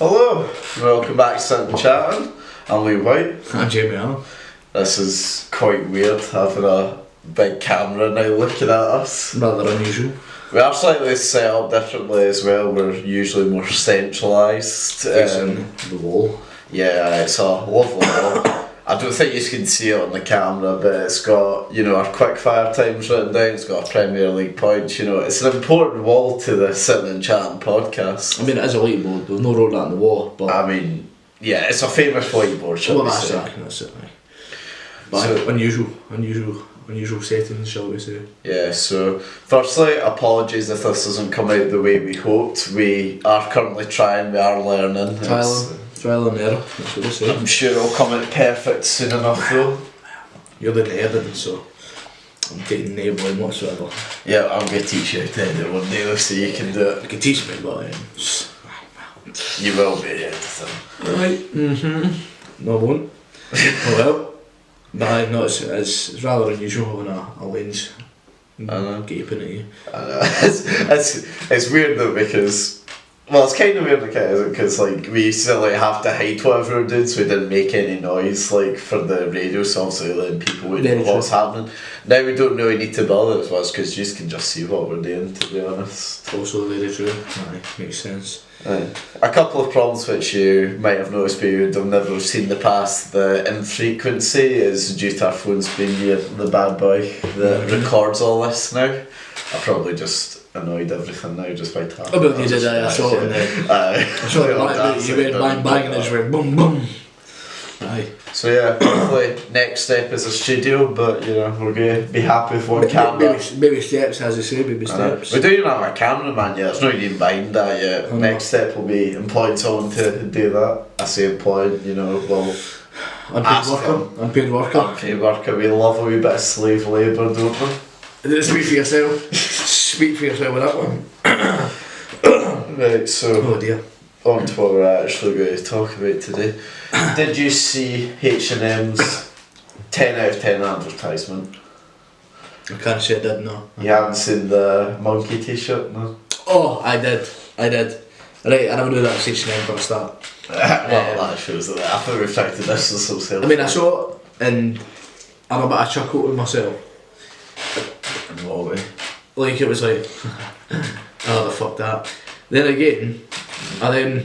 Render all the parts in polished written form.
Hello, welcome back to Sitting Chatting. I'm Whyte. I'm Allan. This is quite weird having a big camera now looking at us. Rather unusual. We are slightly set up differently as well. We're usually more centralised. Facing the wall. Yeah, it's a lovely wall. I don't think you can see it on the camera, but it's got, our quick fire times written down, it's got our Premier League points, it's an important wall to the Sitting and Chatting podcast. I mean, it is a whiteboard, we've no wrote that on the wall, but... Yeah, it's a famous whiteboard, shall we say. That's it. But so, unusual settings, shall we say. Yeah, so firstly, apologies if this doesn't come out the way we hoped. We are currently trying, we are learning. Trial and error, that's what they say. I'm sure it'll come out perfect soon enough though. You're the editing, so I'm taking no blame whatsoever. Yeah, I'm going to teach you how to edit one day so you can do it. You can teach me, but you will be editing. Right, No, I won't. Oh well. But no, it's rather unusual having a lens gaping at you. I know. It's weird though because... Well, it's kind of weird, because we used to have to hide whatever we were doing so we didn't make any noise for the radio, so obviously letting people would know what's happening. Now we don't really need to bother as much because you can just see what we're doing, to be honest. Also very true. Aye, makes sense. A couple of problems which you might have noticed but you would have never seen in the past. The infrequency is due to our phones being near the bad boy that records all this now. I probably just annoyed everything now just by tapping. Oh, but you did that, I saw it in there. I saw it you went bang and it just went boom boom. Aye. So yeah, hopefully next step is a studio, but we're going to be happy with one camera. Baby steps, as they say, baby steps. We don't even have a cameraman yet, it's not even behind that yet. Next step will be employing someone to do that. I say employed, we'll Unpaid worker. We love a wee bit of slave labour, don't we? Speak for yourself. Speak for yourself with that one. Right, so oh dear. On to what we're actually going to talk about today. Did you see H&M's 10 out of 10 advertisement? I can't say I did, no. You haven't seen the monkey t-shirt, no? Oh, I did. Right, I never knew that was H&M for a start. Well, that shows that I thought we reflected this as some self. I mean, I saw it and I had a bit of chuckle with myself. In what way? Like, it was like, oh, the fuck that. Then again, a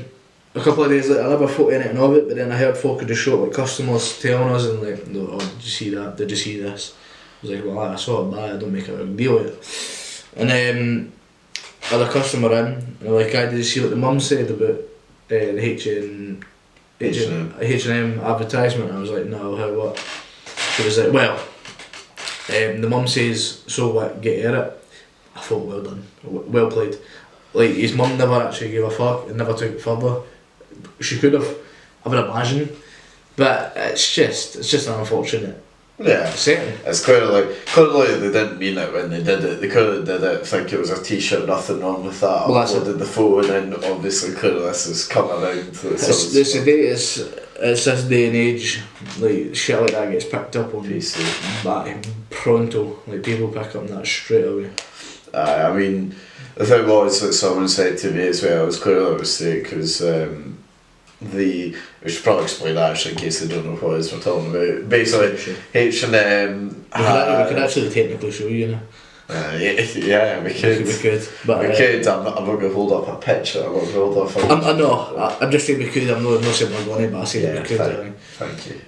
couple of days later, I never thought anything of it, but then I heard folk had just showed customers telling us and no, oh, did you see that? Did you see this? I was like, well, I saw it, but I don't make a big deal of it. And then I had a customer in, and did you see what the mum said about the H&M advertisement? I was like, no, how what? She was like, well, the mum says, so what, get at it? I thought, well done, well played. His mum never actually gave a fuck and never took it further. She could have, I would imagine, but it's just an unfortunate setting. It's clearly they didn't mean it when they did it. They could have did it, think it was a t-shirt, nothing wrong with that. Well, uploaded the photo and then obviously clearly this has come around. It's this day and age, shit like that gets picked up on PC. That pronto, people pick up that straight away. I mean, the thing was that someone said to me as well, it was clearly a mistake because we should probably explain that actually in case they don't know what it is we're talking about. Basically, H&M... We could actually technically show you, yeah, we could. We could. But, we could. I'm not going to hold up a picture. I'm not going to hold up a... I'm just saying we could. I'm not saying we're going to, but I say that we could. Thank you.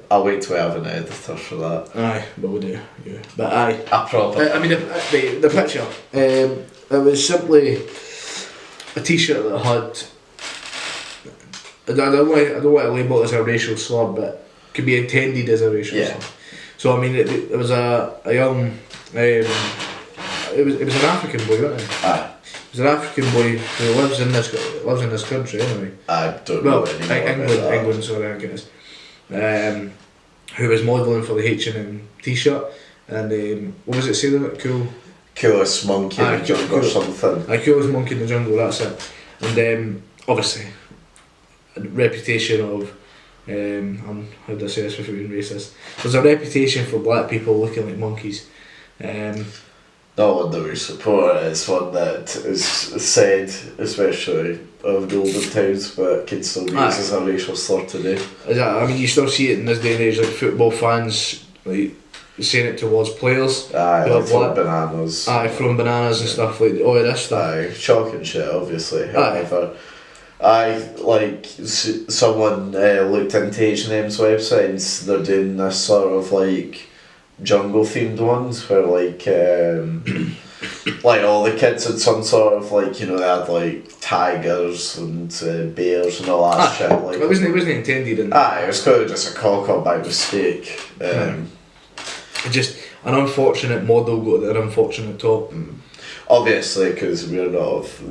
I'll wait till we have an editor for that. Aye, but we do. Yeah. But aye. I mean, the picture. It was simply a t-shirt that had... I don't want to label it as a racial slur, but it could be intended as a racial slur. So I mean, it was a young... it was an African boy, wasn't it? Aye. It was an African boy who lives in this country anyway. I don't know anymore. England, sorry, I guess. Who was modelling for the H&M t-shirt, and what was it saying? Coolest monkey in the jungle or something. Coolest monkey in the jungle, that's it. And obviously, a reputation of how do I say this without being racist? There's a reputation for black people looking like monkeys. not one that we support, it's one that is said, especially of the olden times, but can still be used as a racial slur today. I mean, you still see it in this day and age, like football fans, like, saying it towards players. Like throwing bananas. Throwing bananas and stuff, like all of this stuff. Chalk and shit, obviously. However, someone looked into H&M's website and they're doing this sort of like jungle themed ones where like like all the kids had some sort of like, they had like tigers and bears and all that shit. Like, it wasn't intended. It was kind of just a cock-up by mistake. Just an unfortunate model got to an unfortunate top. Obviously, because we're not of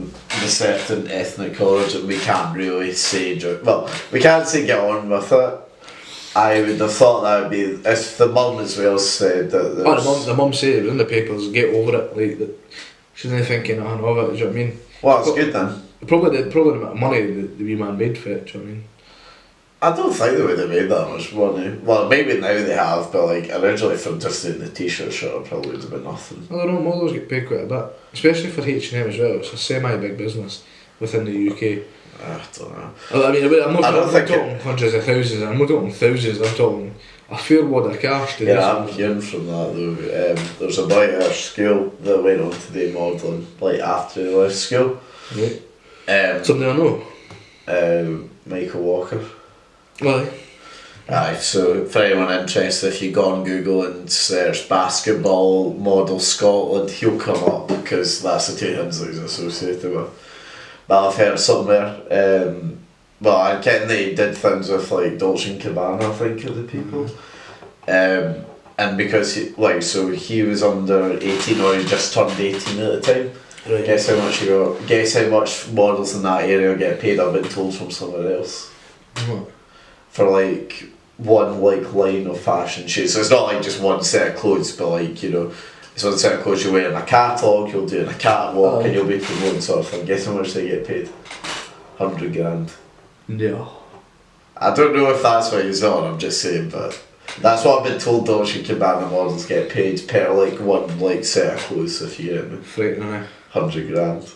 a certain ethnic origin, we can't really say... we can't say get on with it. I would have thought that would be... If the mum as well said that the mum said it was in the papers, get over it. Like, she wasn't thinking nothing of it, do you know what I mean? Well, it's good then. Probably the amount of money the wee man made for it, do you know what I mean? I don't think they would have made that much money. Well, maybe now they have, but like originally from just doing the t-shirt shop probably would have been nothing. I don't know, models get paid quite a bit. Especially for H&M as well, it's a semi-big business within the UK. I don't know. I mean, I'm not talking hundreds of thousands, I'm not talking thousands, I'm talking a fair wad of cash. I'm hearing from that though. There's a boy at our school that went on to do modelling, like after he left school. Right. Something I know? Michael Walker. Why? So for anyone interested, if you go on Google and search basketball model Scotland, he'll come up because that's the two things that he's associated with. But I've heard somewhere, I'm getting that he did things with like Dolce & Gabbana, I think, of the people. And because he was under 18 or he just turned 18 at the time. Right. Guess how much models in that area get paid? I've been told from somewhere else. What? For like one like line of fashion shoes. So it's not like just one set of clothes, but like, it's one set of clothes you wear in a catalogue, you'll do in a catwalk and you'll be promoting sort of thing. Guess how much they get paid? 100 grand. Yeah. I don't know if that's what he's on, I'm just saying, but that's what I've been told Dolce & Gabbana models get paid per like one like set of clothes, if you get me. Frightening. 100 grand. To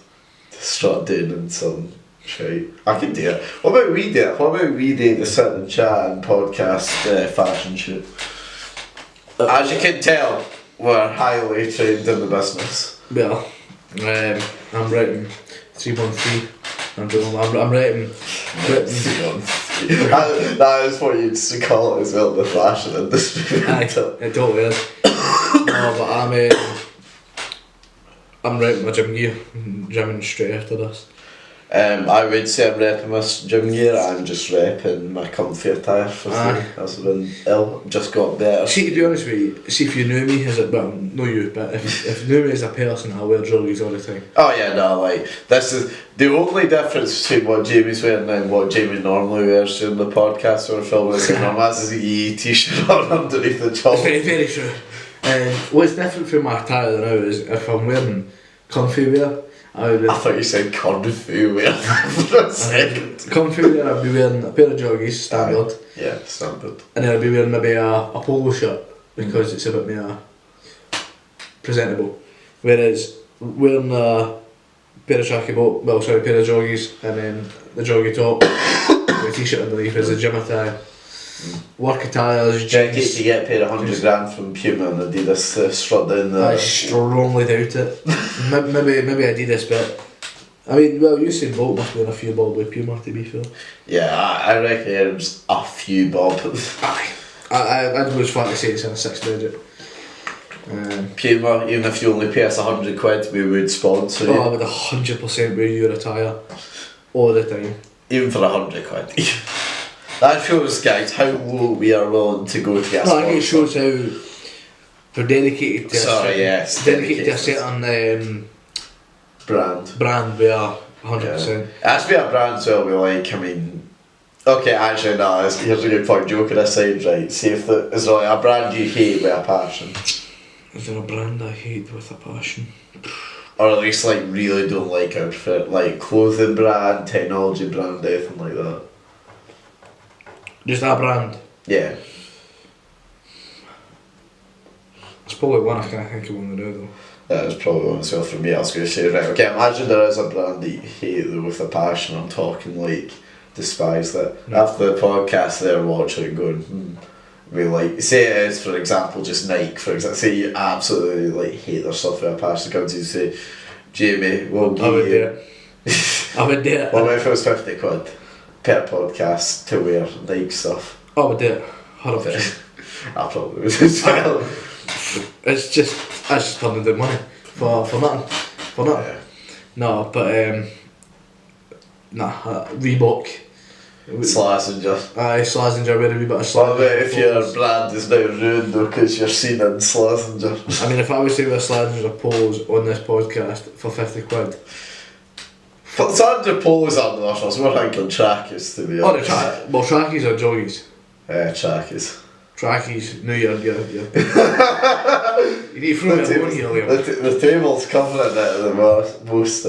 start doing in some shite. I can do it. What about we do it? What about we do the sit and chat and podcast fashion shoot? As you can tell, we're highly trained in the business. Well, I'm writing 313. I'm writing. That is what you used to call it as well, the fashion industry. It totally is. No, but I'm writing my gym gear, gymming straight after this. I would say I'm repping my gym gear, I'm just repping my comfy attire for today. That's been ill, just got better. See, to be honest with you, if you knew me as a, well, not you, but if you knew me as a person, I wear joggies all the time. Oh yeah, no, like, this is the only difference between what Jamie's wearing and what Jamie normally wears during the podcast or film is is an EE t-shirt on underneath the top. Very, very true. What's different from my attire now is if I'm wearing comfy wear, I thought you said comfy wear for a second. Comfy wear, I'd be wearing a pair of joggies, standard. Yeah, standard. And then I'd be wearing maybe a polo shirt because it's a bit more presentable. Whereas wearing a pair of pair of joggies and then the joggy top with a t-shirt underneath is a gym attire. Work attire is jeans. You get paid 100 grand from Puma and Adidas to strut down the... I strongly doubt it. maybe Adidas, but I mean, well, Usain Bolt must be in a few bob with Puma, to be fair. Yeah, I reckon it's a few bob. I'd go as far to say it's in a 6 digit. Puma, even if you only pay us 100 quid, we would sponsor you. I would 100% wear your attire all the time. Even for 100 quid. That shows, guys, how low we are willing to go to get a sponsor. I think it shows how we're dedicated to dedicated to a certain brand. We are 100%. Yeah. It has to be a brand as well. We like. I mean, okay, actually, no. Here's a good point. Joking aside, right? See if is there like a brand you hate with a passion? Is there a brand I hate with a passion? Or at least like really don't like it for like clothing brand, technology brand, anything like that. Just that brand? Yeah. It's probably one I can't think of one now though. That is probably one as well for me. I was going to say, right, okay, imagine there is a brand that you hate with a passion. I'm talking like despise that. After the podcast, they're watching and going, we like, say it is, for example, just Nike, for example, say you absolutely like hate their stuff with a passion, comes to you and say, Jamie, we'll give I would do you. it. I would do it. Well, if it was 50 quid per podcast to wear Nike stuff. I would do it. 100%. I probably would as well. It's just turning down money for nothing. For nothing. Yeah. No, but Reebok. Slazenger. Aye, Slazenger, wear a wee bit of Well, Slazenger. mate, if your brand is now ruined though because you're seen in Slazenger. I mean, if I was to wear Slazenger polos on this podcast for 50 quid. Slazenger polos aren't the worst. I was more thinking trackies, to be Oh, honest. well, trackies or joggies? Trackies. Trackies, no, you're you need to throw me a bone here, Liam. The table's covering it the most.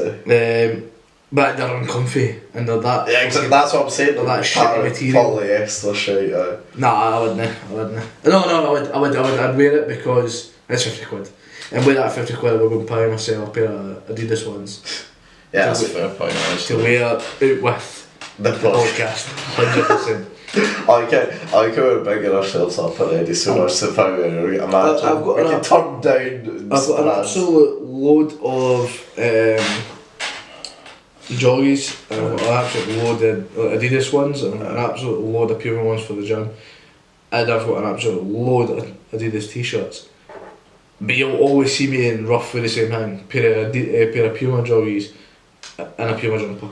But they're uncomfy and they're that. Yeah, exactly. That's what I'm saying. They're that shitty material. Polyester shit. Nah, I wouldn't. No, I'd wear it because it's 50 quid. And with that 50 quid, we're going to buy myself a pair of Adidas ones. Yeah, that's a fair point. To wear out with the podcast, 100%. I can we're bigging ourselves up already so much to power. Imagine we can turn down. I've got an absolute load of joggies, and I've got an absolute load of Adidas ones, and an absolute load of Puma ones for the gym, and I've got an absolute load of Adidas t-shirts. But you'll always see me in roughly the same thing, pair of Puma joggies and a Puma jumper.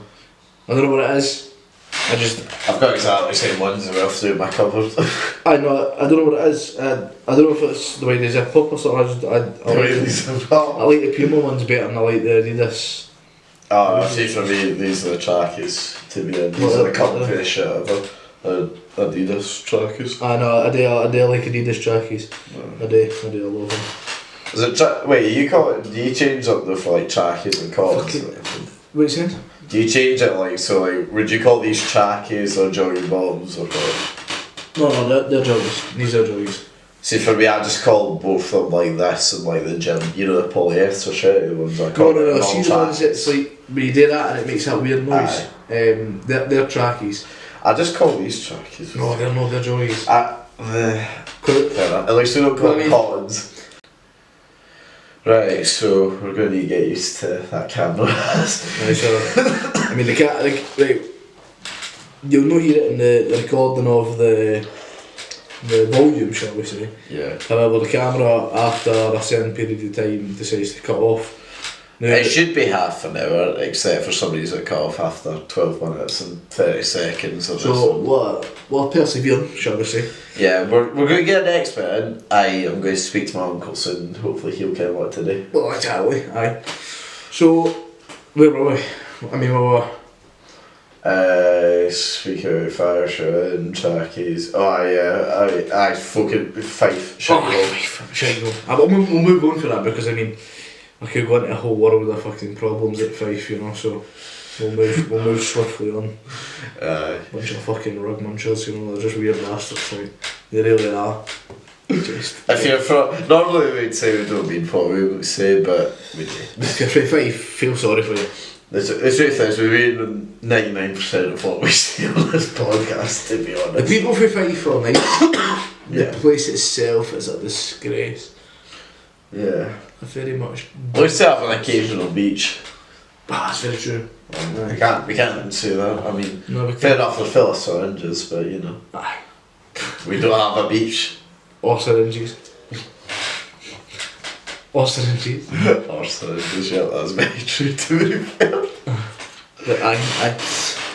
I don't know what it is. I've got exactly the same ones as well through my cupboard. I know. I don't know what it is. I don't know if it's the way they zip up or something. I like the Puma ones better than I like the Adidas. Oh, see for me, these are the trackies to be in. These are the comfiest shit ever. Adidas trackies. I know. I do like Adidas trackies. I do. I love them. Is it wait, do you change up the for like trackies and cottons? What are you saying? Do you change it like, so like, would you call these trackies or jogging bottoms or what? No, they're joggies. These are joggies. See, for me, I just call both of them like this and like the gym, you know, the polyester shit, the ones I call No. See the ones that's like, when you do that and it makes that weird noise? They're trackies. I just call these trackies. No, they're joggies. Fair enough. At least we don't call them cottons. Right, so we're going to get used to that camera. Right, so, I mean, right, you'll not hear it in the recording of the volume, shall we say. Yeah. However, the camera, after a certain period of time, decides to cut off. Now, it should be half an hour, except for some reason it cut off after 12 minutes and 30 seconds. So we're persevering, shall we say. Yeah, we're going to get an expert in. I am going to speak to my uncle soon. Hopefully he'll get what to do. Well, exactly, aye. So, where were we? I mean, we were... Speak about fire shot and trackies. Oh yeah, I fucking Fife. Fife. We'll move on for that because I mean, I could go into a whole world of fucking problems at Fife, you know. So we'll move swiftly on. Bunch of fucking rug munchers, you know. They're just weird bastards. Like, they really are. Just. If you're from, normally we'd say we don't mean what we would say, but we do. If you're from Fife, feel sorry for you. The truth is, we mean 99% of what we say on this podcast, to be honest. The people who fight for night, yeah. The place itself is a disgrace. Yeah. Very much. We still have an occasional beach. That's very true. We can't say that. I mean, no, fair enough, we're full of syringes, but you know. Aye. We don't have a beach. Or syringes. Or syringes. Or syringes, yeah, that's very true to be fair. But aye.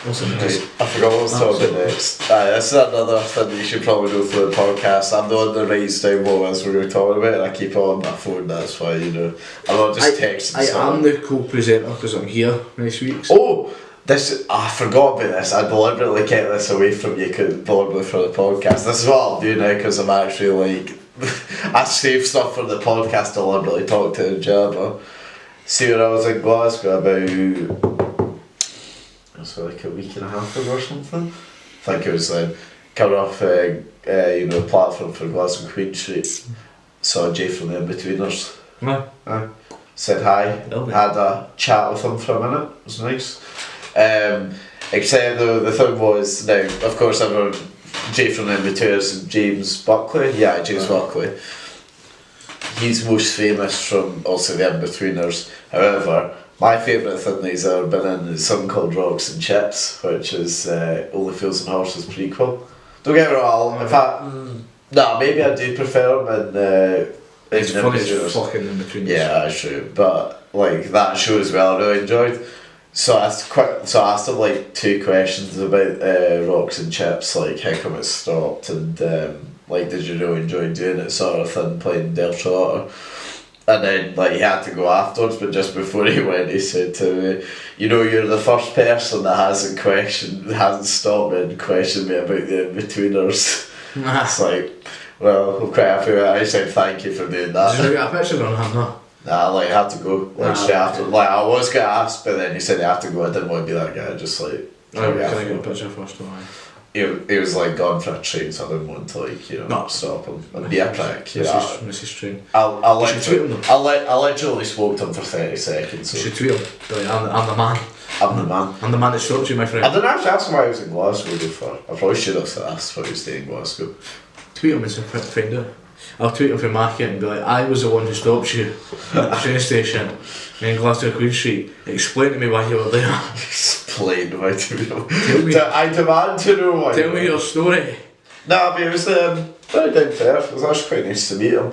Or syringes. I forgot what I was talking next. This is another thing you should probably know through the podcast. I'm the one that writes down what else we're talking about and I keep it on my phone, that's why, you know. I'm not just texting I am the co-presenter because I'm here next week. So. Oh! I forgot about this. I deliberately kept this away from you deliberately for the podcast. This is what I'll do now because I'm actually like I save stuff for the podcast deliberately, talk to Jaba. See, when I was in Glasgow about like a week and a half ago or something. I think it was then coming off the platform for Glasgow Queen Street. Saw Jay from the In-Betweeners. Aye. said hi, Lovely. had a chat with him for a minute. It was nice. Except the thing was, now, of course, everyone, Jay from In-Betweeners and James Buckley. Yeah, James Buckley. He's most famous from also the In-Betweeners. However, my favourite thing that he's ever been in is something called Rocks and Chips, which is Only Fools and Horses prequel. Don't get me wrong, in fact, no, maybe I do prefer him in It's funny as In-Betweeners. fucking In-Betweeners. Yeah, that's true. But like that show as well, I really enjoyed. So I asked him like 2 questions about Rocks and Chips, like how come it stopped, and like did you really enjoy doing it, sort of thing, playing Del Trotter. And then like he had to go afterwards, but just before he went, he said to me, "You know, you're the first person that hasn't stopped me and questioned me about the In-Betweeners." It's like, well, I'm quite happy with that. I said thank you for doing that. Did you get a picture on him, no? Nah, like I had to go. Like straight after. Okay. Like I was gonna ask, but then he said he had to go. I didn't want to be that guy. Just like. Can I get a picture first? He was like gone for a train, so I didn't want to like No. stop him and be a prick. You know. Mrs. Train. I literally spoke to him for 30 seconds. You So should tweet him. Like, I'm the man. I'm the man. I'm the man that stopped you, my I friend. didn't actually ask him why he was in Glasgow before. I probably should have asked why he was staying in Glasgow. Tweet him and find out. I'll tweet him from market and be like, I was the one who stopped you at the train station in Glasgow Queen Street. Explain to me why you were there. Explain why to me. Tell me. I demand to know why. Tell me your story. No, but it was very down to earth. It was actually quite nice to meet him.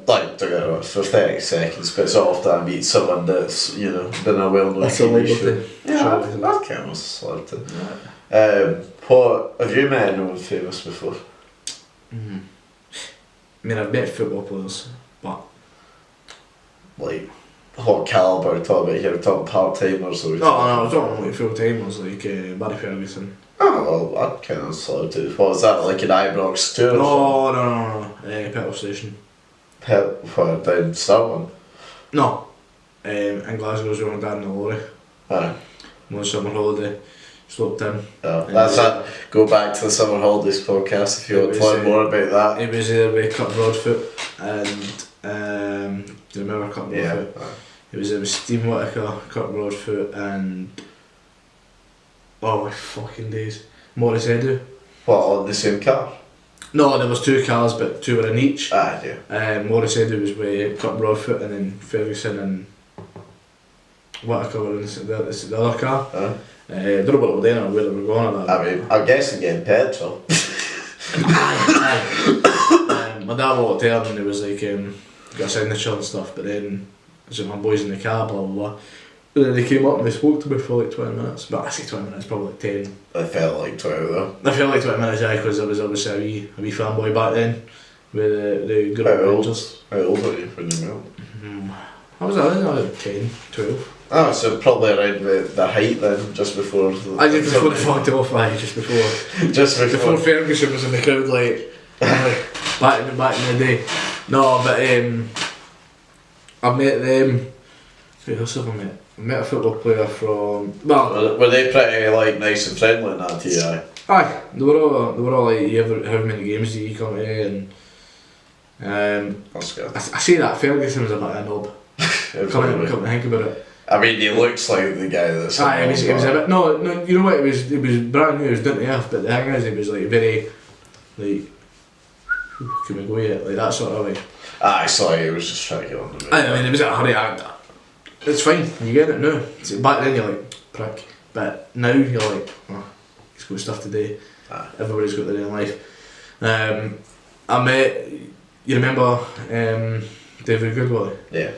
Like, don't get me wrong, for 30 seconds, but it's often I meet someone that's, you know, been a well-known That's a TV label show. thing. Yeah, Sure. that counts, sort of. What, have you met anyone famous before? I mean, I've met football players, but Like, what calibre are we talking about here? Are we talking part-timers or? no, I was talking like full timers like Barry Ferguson. Oh, well, I'd kind of sort of. What was that, like an Ibrox tour or No. Petrol station. something? What, down Stirling? No. In Glasgow's with my dad in the lorry. Aye. One summer holiday. Sloped in. That's it. Go back to the Summer Holidays podcast if you want to learn more about that. It was either with Cut Broadfoot and do you remember Cut Broadfoot? Yeah. It was Steve Whittaker, Cut Broadfoot and oh my fucking days. Morris Edu. What, on the same car? No, there was 2 cars but 2 were in each. Ah, yeah. Morris Edu was with Cut Broadfoot and then Ferguson and Whittaker were in the other car. I don't know what they were doing or where they were going at that. I mean, I'm guessing getting petrol. My dad walked there and there was like got a signature and stuff, but then there's my boys in the car, blah blah blah. And then they came up and they spoke to me for like 20 minutes. But I say 20 minutes, probably like 10. I felt like 12 though. I felt like 20 minutes, yeah, because I was obviously a wee fanboy back then with the good old Rangers. How old are you when you met? I was like 10, 12. Oh, so probably around the height then, just before. I just before they fucked off, just before. Just Before before. Ferguson was in the crowd, like back in the day. No, but I met them. Who else have I met? I met a football player from. Well, Were they pretty like nice and friendly in that TI? aye, they were all like, how many games do you come to? And That's good. I say that Ferguson was a bit of a knob. Come to think about it. I mean, he looks like the guy that's. Aye, it was a bit. No, you know what? It was brand new. It was down to earth. But the thing is, it was like very, like, can we go yet? Like that sort of way. I saw he was just trying to get on the move. I mean, it was in a hurry. It's fine. You get it now. So back then you're like prick, but now you're like, oh, he's got stuff to do. Everybody's got their own life. I met. You remember David Goodwillie? Yeah.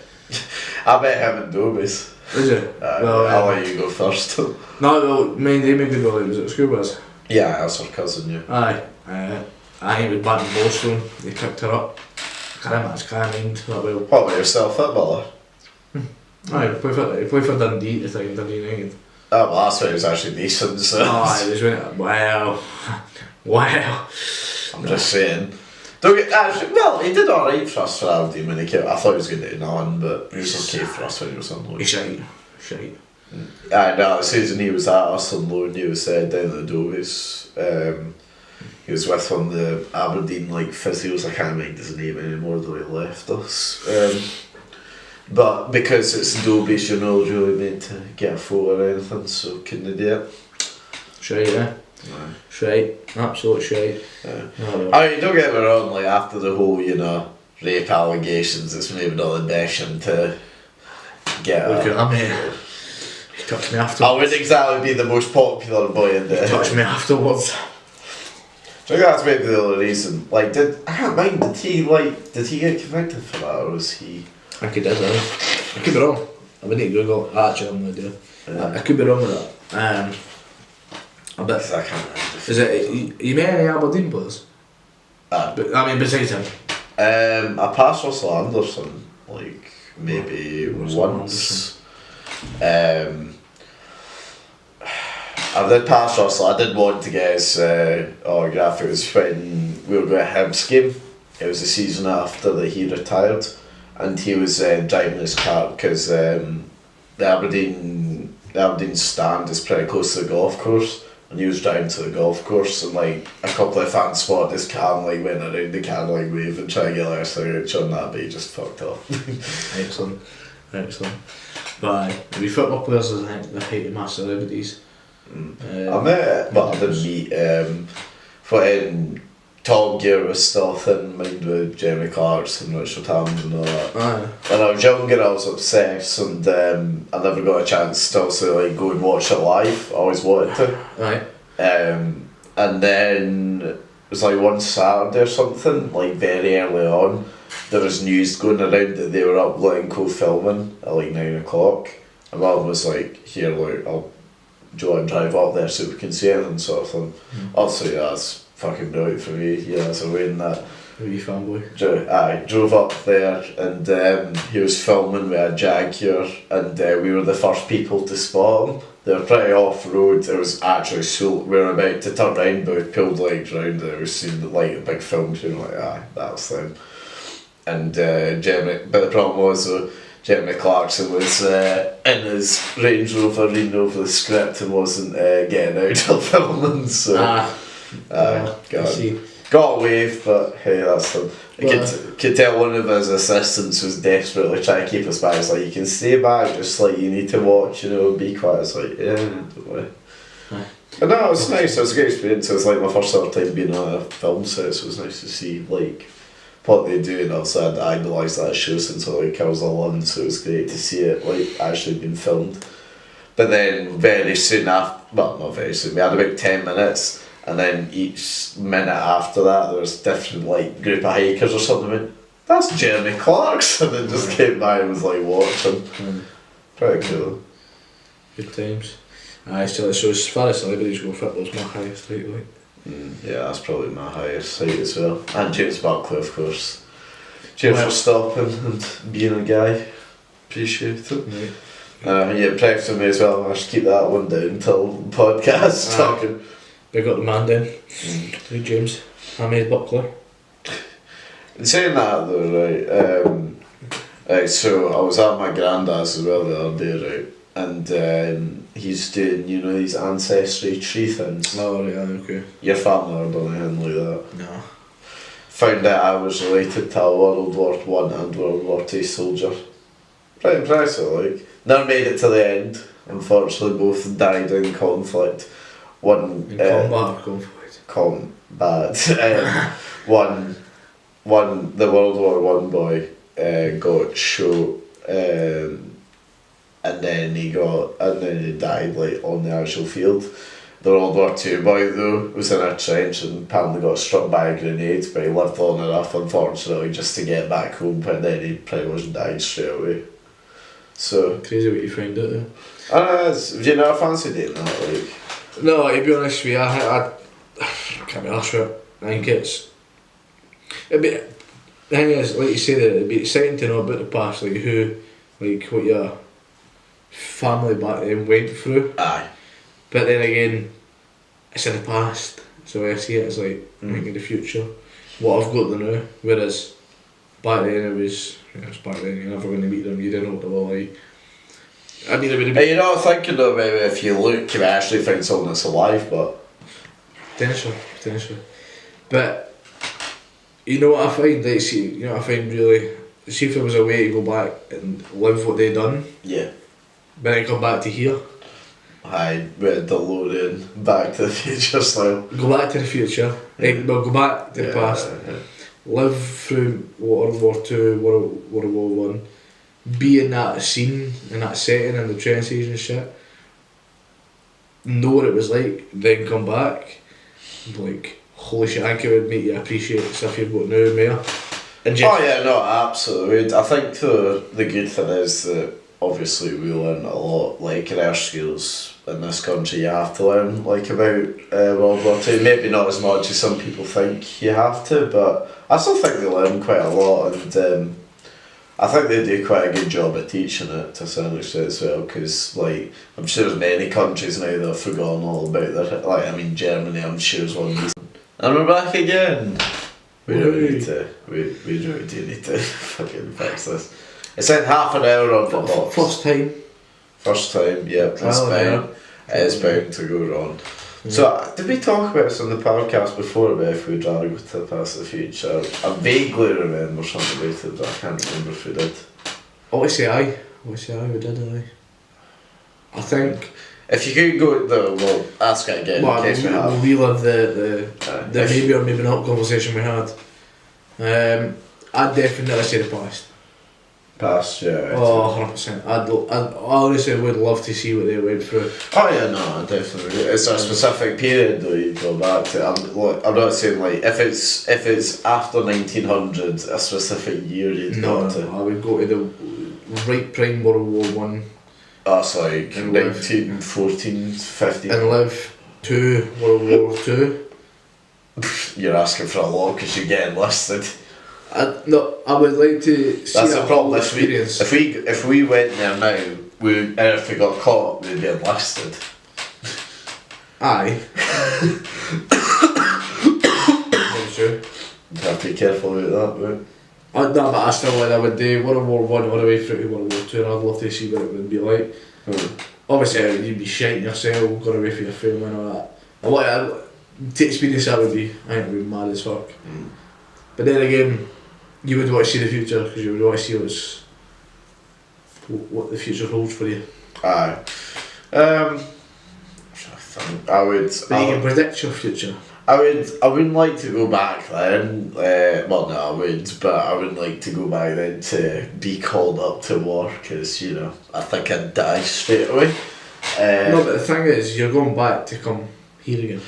I met him in Dobies. Is it? Well, I'll let you go first. No, well, me and David Goodwillie was at school with us. Yeah, that's her cousin, yeah. Aye. I think it was back in Boston. They picked her up. Can't mind that well. What about yourself, footballer? Aye, he played for Dundee at the time, Dundee United. Oh, well, that's why he was actually decent, so. Oh, he was winning. Wow. Wow. I'm just saying. Don't get, actually, well, he did alright for us for Aberdeen when he came. I thought he was going to do none, but he was okay for us when he was on loan. He's shite. I know, the season he was at us on loan, he was down at the Dovies. He was with one of the Aberdeen like physios, I can't mind his name anymore though he left us. But because it's nobody's, you're not really meant to get a photo or anything, so couldn't do it. Shite, yeah. Aye. Shite. Absolute shite. Yeah. Oh, I mean, don't get me wrong, like after the whole, rape allegations, it's maybe not the best thing to get look a... at that, mate. He touched me I afterwards. wouldn't exactly be the most popular boy in there. He touched me afterwards. I think that's maybe the only reason. Like, I can't mind, did he get convicted for that, or was he... I could do that. I could be wrong. I would need to Google. Actually, I'm going to do. Yeah. I could be wrong with that. A bit. I can't remember. Is it, you met any Aberdeen players? But, I mean, besides him. I passed Russell Anderson, like, maybe once. I did pass Russell. I did want to get his autograph. It was when we were going to Hibs game. It was the season after that he retired, and he was driving his car because the Aberdeen stand is pretty close to the golf course, and he was driving to the golf course, and like a couple of fans spotted his car and like went around the car like waving, trying to get like a signature on that, but he just fucked off. Excellent. But we football players is the height of mass celebrities. I met, but I didn't meet. When Tom Gear was still thin, mind with Jeremy Clarkson, Richard Hammond and all that. When I was younger, I was obsessed, and I never got a chance to also like go and watch it live. I always wanted to. And then it was like one Saturday or something, like very early on, there was news going around that they were up Glencoe filming at like 9 o'clock. And Mum was like, here, like, I'll go and drive up there so we can see anything, sort of thing. Also, yeah, that's fucking brilliant for me. Yeah, so when that. Were you fanboy? I drove up there, and he was filming with a Jaguar, and we were the first people to spot him. They were pretty off road. It was actually so. We were about to turn round, but we pulled legs round, and it was seen like a big film crew. Like, that's them. And Jeremy, but the problem was though, Jeremy Clarkson was in his Range Rover reading over the script and wasn't getting out of filming, so got a wave, but hey, that's him. I could tell one of his assistants was desperately trying to keep us back. It's like, you can stay back, just like you need to watch, be quiet. It's like, yeah, don't worry. But no, it was nice. It was a great experience. It was like my first ever time being on a film set, so it was nice to see like what they do, and also I'd idolised that show since I was Allan, so it was great to see it like actually being filmed. But then very soon after, well, not very soon, we had about 10 minutes, and then each minute after that there was different like group of hikers or something went, that's Jeremy Clarkson, and just came by and was like watching. Pretty cool. Good times. So as far as celebrities go, football's my highest height, like. Yeah, that's probably my highest height as well. And James Barkley, of course. Cheers for stopping and being a guy. Appreciate it. Yeah, preps for me as well. I should keep that one down until the podcast talking. We got the man down. Hey James. Hamid Buckley. In saying that though, right, so I was at my granddad's as well the other day, right? And he's doing, these Ancestry tree things. Oh, yeah, okay. Your family are done anything like that? No. Found out I was related to a World War I and World War II soldier. Pretty impressive, like. Never made it to the end. Unfortunately, both died in conflict. One in combat or conflict? Combat. One, the World War I boy got shot. And then he died like on the actual field. The World War II boy though was in a trench and apparently got struck by a grenade, but he lived long enough unfortunately just to get back home, but then he pretty much died straight away. So crazy what you find out there. Do you know I fancy doing that, like? No, to be honest with you, I can't be arsed with it. I think the thing is, like you say there, it'd be exciting to know about the past, like who, like what your family back then went through. Aye. But then again, it's in the past, so I see it as like in the future, what I've got to know. Whereas back then it was back then you're never going to meet them, you didn't know what they were like. I mean, it would have been. You're not thinking though, maybe if you look, you actually find someone that's alive, but potentially. But you know what I find, like, see, I find really see if there was a way to go back and live what they done, Yeah. but then come back to here. Aye, with DeLorean, Back to the Future style. Go back to the future. Well, go back to the past. Live through World War Two, World War One. Be in that scene, in that setting, in the trenches and shit. Know what it was like, then come back. Like, holy shit, I think it would make you appreciate the stuff you've got now more. And just, Oh yeah, no, absolutely. I think the good thing is that obviously we learn a lot, like in our schools in this country you have to learn like about World War Two. Maybe not as much as some people think you have to, but I still think they learn quite a lot, and I think they do quite a good job at teaching it to a certain extent as well, because like I'm sure there's many countries now that have forgotten all about their, like I mean Germany I'm sure is one of these. And we're back again. We really need to, we really do need to fucking fix this. It's in half an hour on the box. First time. First time, yeah. It's bound to go wrong. Yeah. So, did we talk about this on the podcast before about if we'd rather go to the past or the future? I vaguely remember something about it, but I can't remember if we did. Obviously aye, we did aye. I think... If you could go, we'll ask it again in case we have. We'll relive the maybe or maybe not conversation we had. I'd definitely say the past. Past, yeah. Oh, 100%. I honestly would love to see what they went through. Oh yeah, no, definitely. It's a specific period though you go back to. I'm not saying like if it's after 1900, a specific year you'd go to. I would go to the right prime World War One. That's like 1914, 15. And live to World War Two. You're asking for a lot because you get enlisted. I would like to see that's the problem. Experience. If we went there now, and if we got caught, we'd be enlisted. Aye. That's true. You have to be careful about that, no, but I still I would do World War One all the way through to World War Two, and I'd love to see what it would be like. Obviously, you'd be shitting yourself, going away for your family and all that. To experience that would be, I think it would be mad as fuck. But then again, you would want to see the future because you would want to see what the future holds for you. Aye. I would. But you can predict your future. I wouldn't like to go back then. Well, no, I would, but I wouldn't like to go back then to be called up to war because I think I'd die straight away. No, but the thing is, you're going back to come here again.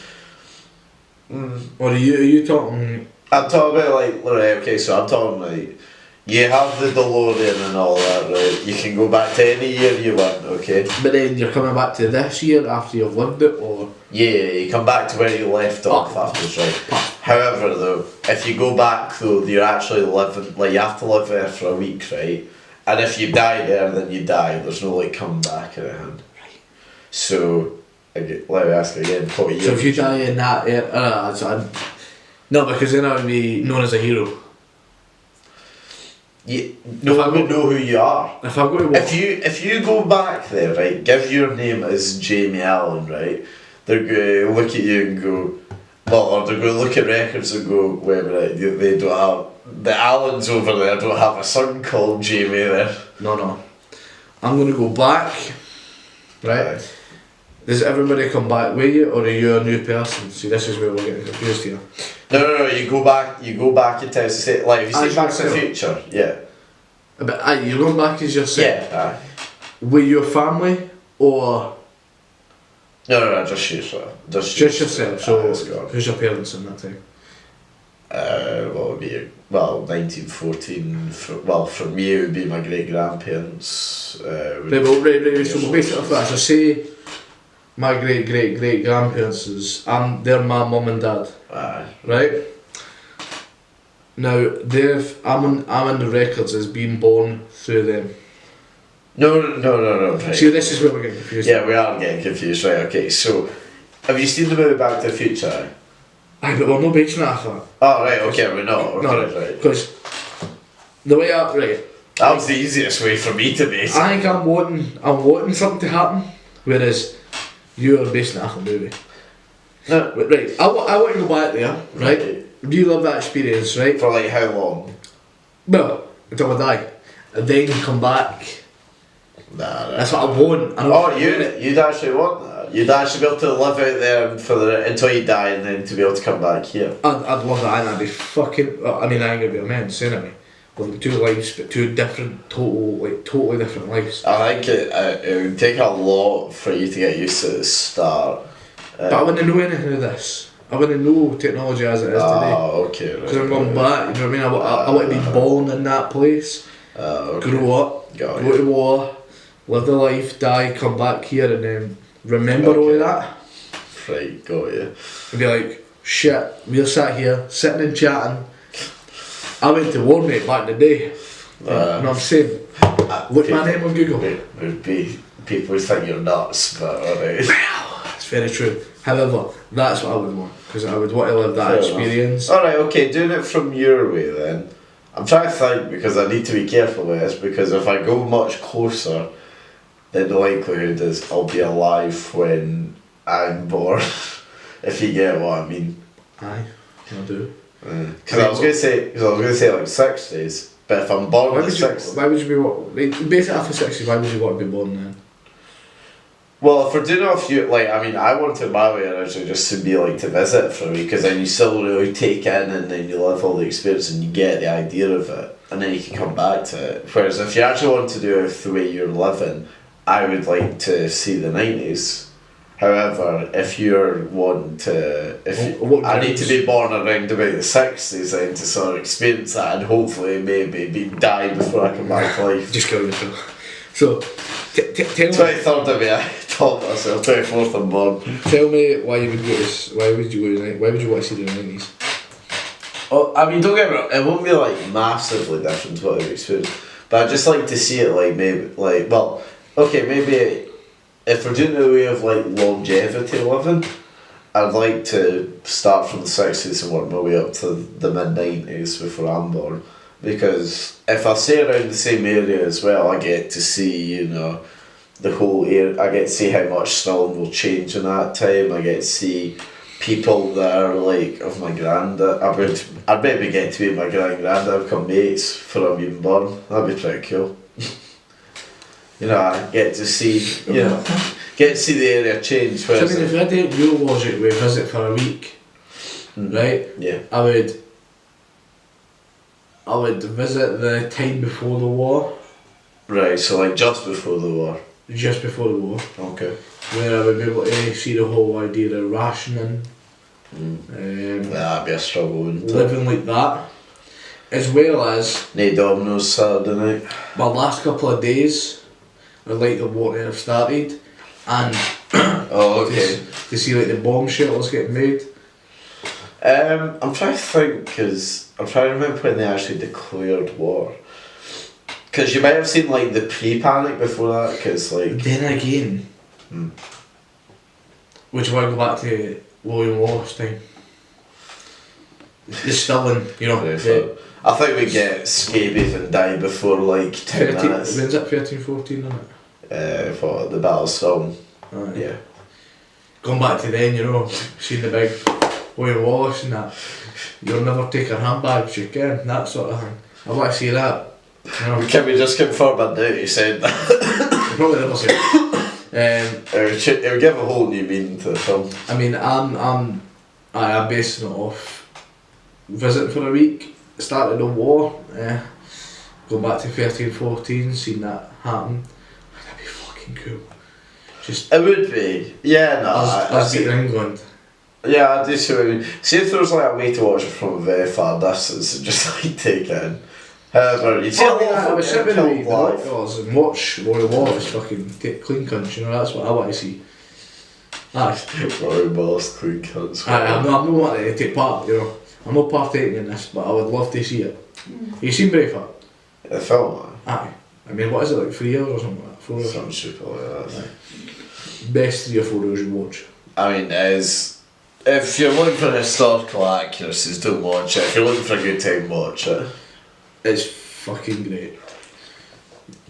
Or are you talking? I'm talking about like, right, okay, so I'm talking like, you have the DeLorean and all that, right? You can go back to any year you want, okay? But then you're coming back to this year after you've lived it, or? Yeah, you come back to where you left off after, right? However, though, if you go back, though, you're actually living, like, you have to live there for a week, right? And if you die there, then you die. There's no, like, coming back or anything. Right. So, let me ask again, what year? So if you die in that era, no, because then I would be known as a hero. No one would know who you are. If I go to war, if you go back there, right, give your name as Jamie Allan, right, they're going to look at you and go, well, or they're going to look at records and go, wait a minute, they don't have, the Allans over there don't have a son called Jamie there. No. I'm going to go back, right? Does everybody come back with you, or are you a new person? See, this is where we're getting confused here. No, you go back in time to say, like, if you say Back to the Future, yeah. But you're going back as yourself? Yeah, with your family, or? No, just yourself. Just yourself, so who's your parents in that time? What would be, 1914, for me it would be my great-grandparents. So basically that, so say my great-great-great-grandparents they're my mum and dad. Right? Now, I'm in the records as being born through them. No. Right. See, this is where we're getting confused. Yeah, we are getting confused, right, okay, so, have you seen the movie Back to the Future? Aye, but we're not basing that off that. Oh, right, okay, we're not, okay, no, right. Because, the way that was the easiest way for me to base it. I think I'm wanting something to happen, whereas you're basing it off a movie. No. Right, I want to go back there, right? Relive that experience, right? For like how long? Well, until I die, and then come back. Nah. That's what I want. You'd actually want that. You'd actually be able to live out there until you die, and then to be able to come back here. I'd love that, and I'd be fucking. I mean, I ain't gonna be immense anyway. Living 2 lives, but 2 different, totally different lives. I think it would take a lot for you to get used to the start. But I wouldn't know anything of this. I wouldn't know technology as it is today. Oh, okay, right. Because I'm going back, you know what I mean? I want to be born in that place, okay. grow up, go to war, live the life, die, come back here, and then remember all of that. Right, got you. And be like, shit, we're sat here, sitting and chatting. I went to war, mate, back in the day. You know what I'm saying? Look my name on Google. Would be people would think you're nuts, but alright. Wow, it's very true. However, that's what I would want, because I would want to live that experience. Alright, okay, doing it from your way then. I'm trying to think, because I need to be careful with this, because if I go much closer, then the likelihood is I'll be alive when I'm born. If you get what I mean. Aye, I do. Because I was going to say like 60s, but if I'm born in the 60s... Why would you be basically after 60, why would you want to be born then? Well, if we're doing off you, I wanted my way originally just to be to visit for a week, because then you still really take in and then you live all the experience and you get the idea of it, and then you can come back to it. Whereas if you actually want to do it the way you're living, I would like to see the 90s. However, if you're wanting to, I need to be born around about the 60s then to sort of experience that and hopefully maybe die before I come back to life. Just kill yourself. So, tell me... 23rd of me, I told myself, 24th I'm born. Tell me why you would go to, why would you want to see the 90s? Oh, I mean, don't get me wrong, it won't be massively different to what I've experienced, but I'd just like to see it maybe if we're doing the way of longevity living, I'd like to start from the 60s and work my way up to the mid-90s before I'm born. Because if I stay around the same area as well, I get to see, the whole area. I get to see how much Stirling will change in that time. I get to see people that are of my granddad. I'd maybe get to be my granddad, become mates for I'm even born. That'd be pretty cool. I get to see, get to see the area change. So I mean, if I did your logic, we visit for a week, right? Yeah. I would visit the time before the war. Right, so just before the war. Just before the war. Okay. Where I would be able to see the whole idea of rationing. That'd be a struggle, wouldn't it? Living like that. As well as... No Domino's Saturday night. My last couple of days, I'd like to want to have started. And... Oh, okay. To see the bomb shelters getting made. I'm trying to think, because I'm trying to remember when they actually declared war. Because you might have seen the pre-panic before that, because Then again, would you want to go back to William Wallace time? The Stirling, I think we get scabies and die before 10 minutes. When's that, 1314, isn't it? For the Battle of Stirling. Right. Yeah. Going back to then, seeing the big William Wallace and that. You'll never take her handbags, you can, that sort of thing. I want to see that. Can we just confirm I doubt you said that? You probably never see it. It would give a whole new meaning to the film. I mean, I'm basing it off visiting for a week, started the war, going back to 1314, seeing that happen. That'd be fucking cool. It would be. Yeah, no. Us beating England. Yeah, I do see what I mean. See if there was a way to watch it from a very far distance and just take it in. However, you'd see a lot of was people killed live. And watch Roy Wallace fucking take clean cunts, that's what I want to see. Aye. Roy Wallace clean cunts. I'm not wanting to take part, I'm not partaking in this, but I would love to see it. You seen Braveheart? The film? Aye. I mean, what is it, 3 hours or something like that? 4 hours? Something stupid like that. Aye. Best 3 or 4 hours you watch. I mean, if you're looking for historical accuracies, don't watch it. If you're looking for a good time, watch it. It's fucking great.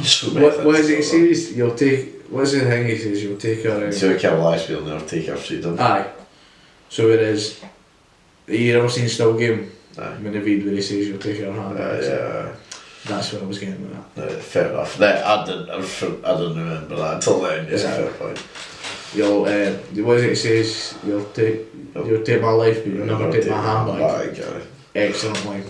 So what is it he says? What is the thing he says? You'll take her... To kill lives, you'll never take her freedom. Aye. So it is... You ever seen Still Game? Aye. When the video where he says you'll take her hand. Yeah. That's what I was getting with that. Fair enough. I didn't remember that until then. Yes, fair point. What is it says? You'll take my life, but you'll never take my handbag. Excellent line.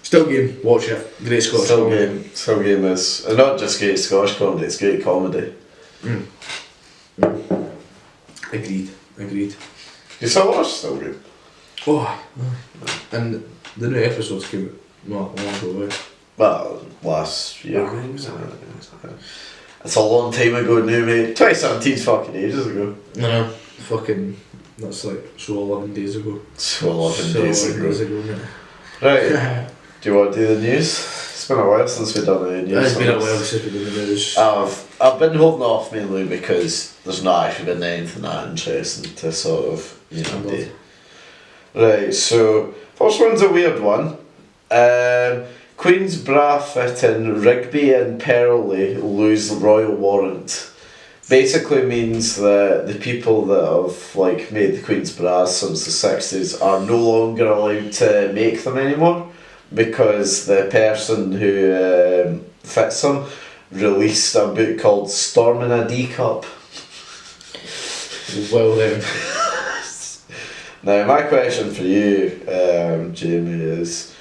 Still game, watch it. Great Scottish comedy. Still game is not just great Scottish comedy, it's great comedy. Agreed. You still watch Still Game? Oh, and the new episodes came out not long ago. Well, last year. It's a long time ago now, mate. 2017's fucking ages ago. I know. Fucking, that's like so 11 days ago. So 11 days ago. Mate. Right. Do you want to do the news? It's been a while since we've done the news. It's been a while since we've done the news. I've been holding off mainly because there's not actually been anything that interesting to sort of, do. Right, so first one's a weird one. Queen's bra fitting Rigby and Pearly lose royal warrant. Basically means that the people that have made the Queen's bras since the 60s are no longer allowed to make them anymore because the person who fits them released a book called Storming a D Cup. Well then. Now my question for you, Jamie, is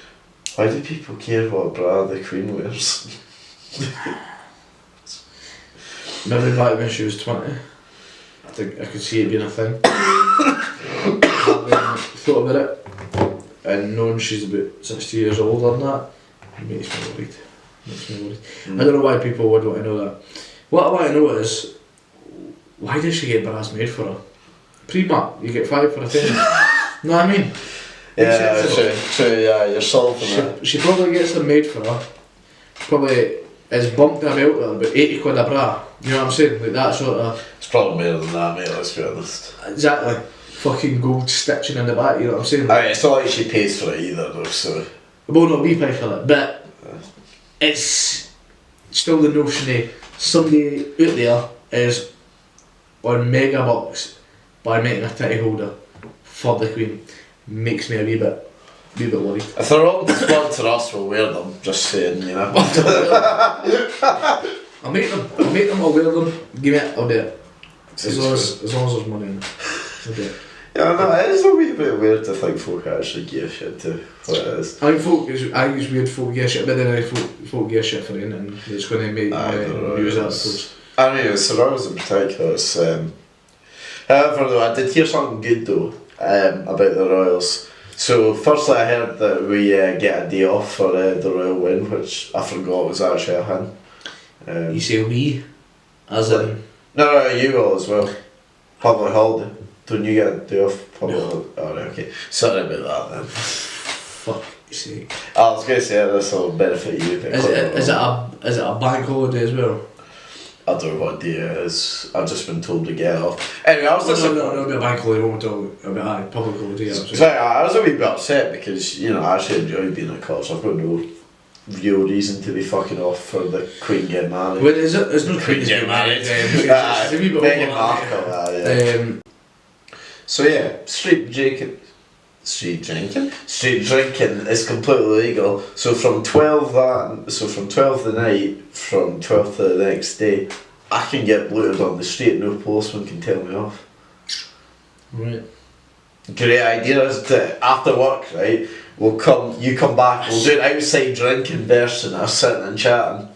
why do people care what bra the Queen wears? Maybe back when she was 20. I think I could see it being a thing. Having thought about it and knowing she's about 60 years older than that makes me worried. I don't know why people would want to know that. What I want to know is, why does she get bras made for her? Pre-mat, you get 5 for a 10. Know what I mean? Yeah, true, yeah, you're solving it. She probably gets them made for her. Probably is bumped about with about 80 quid a bra. You know what I'm saying? Like that sort of... It's probably more than that, mate, let's be honest. Exactly. Fucking gold stitching in the back, you know what I'm saying? I mean, it's not like she pays for it either though, so... Well, no, we pay for it, but it's still the notion of somebody out there is on mega bucks by making a titty holder for the Queen. Makes me a wee bit worried. If they're all to sponsor us, we'll wear them, just saying, you know. I'll make them, I'll wear them, give me it, I'll do it. As long as there's money in it, I'll do it. Yeah, no, it is a wee bit weird to think folk actually give shit to what it is. I think it's weird folk give shit, but then I think folk give shit for anything and it's going to make news articles. I mean, it's the Royals in particular. However, though, I did hear something good though about the Royals. So, firstly, I heard that we get a day off for the Royal win, which I forgot was actually a hin. You say we? As in? No, you will as well. Public holiday. Don't you get a day off? Public holiday? Oh, right, okay. Sorry about that then. Fuck's sake. I was going to say this will benefit you. Is it a bank holiday as well? I don't know what day it is. I've just been told to get off. Anyway, I was listening. No, it'll be a bank holiday, won't it? It'll be a public holiday. So I was a wee bit upset because, I actually enjoy being at court, so I've got no real reason to be fucking off for the Queen getting married. Well, there's no Queen getting married. It's a wee bit Meghan Markle, yeah. So yeah, street drinking is completely legal. So from 12 the night, from 12 to the next day, I can get blooted on the street. No policeman can tell me off. Right. Great idea is that after work, right? You come back. We'll do an outside drinking version of sitting and chatting.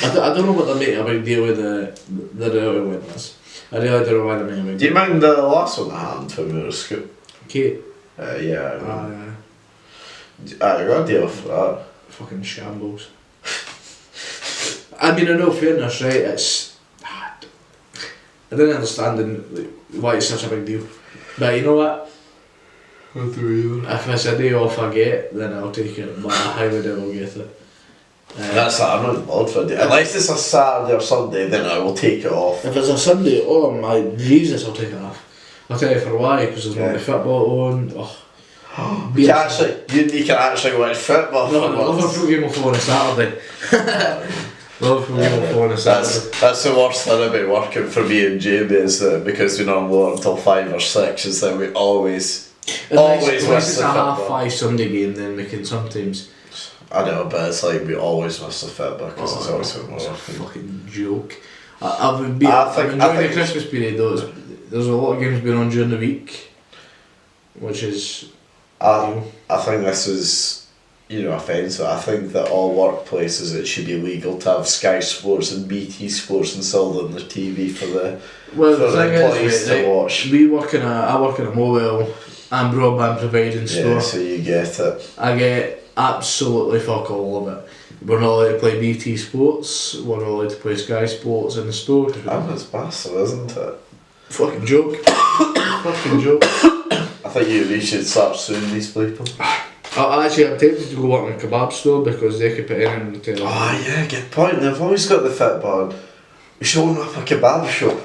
I don't know what they're making a big deal with the Royal witness. I really don't know why they're making a big deal. Do you mind the last one that happened when we were at school? Kate. Yeah. I got a deal for that. Fucking shambles. I mean, in all fairness, right, it's... I don't understand why it's such a big deal. But you know what? If it's a day off I get, then I'll take it, but I highly doubt I'll get it. That's that, I'm not involved for a day. Unless it's a Saturday or Sunday, then I will take it off. If it's a Sunday, oh my Jesus, I'll take it off. I'll tell you for why, because there's not the football on. You can actually watch football. No, Liverpool game will fall on a Saturday. Liverpool game will fall on a Saturday. That's the worst thing about working for me and Jamie is that because we don't work until 5 or 6, is that we always Unless watch it's the a football. 5:30 Sunday game, then we can sometimes I know, but it's like we always miss the Fitbit because it's always been more. It's a fucking joke. I've enjoying the Christmas period though. There's a lot of games going on during the week, which is. I think this is, offensive. I think that all workplaces it should be legal to have Sky Sports and BT Sports installed on the TV for the employees to watch. I work in a mobile and broadband providing store. Yeah, so you get it. I get absolutely fuck all of it. We're not allowed to play BT Sports. We're not allowed to play Sky Sports in the store. That's massive, isn't it? Fucking joke. Fucking joke. I think you should start suing these people. I'm tempted to go work in a kebab store because they could put anything on the table. Oh yeah, good point. They've always got the Fitbit on. We should open up a kebab shop.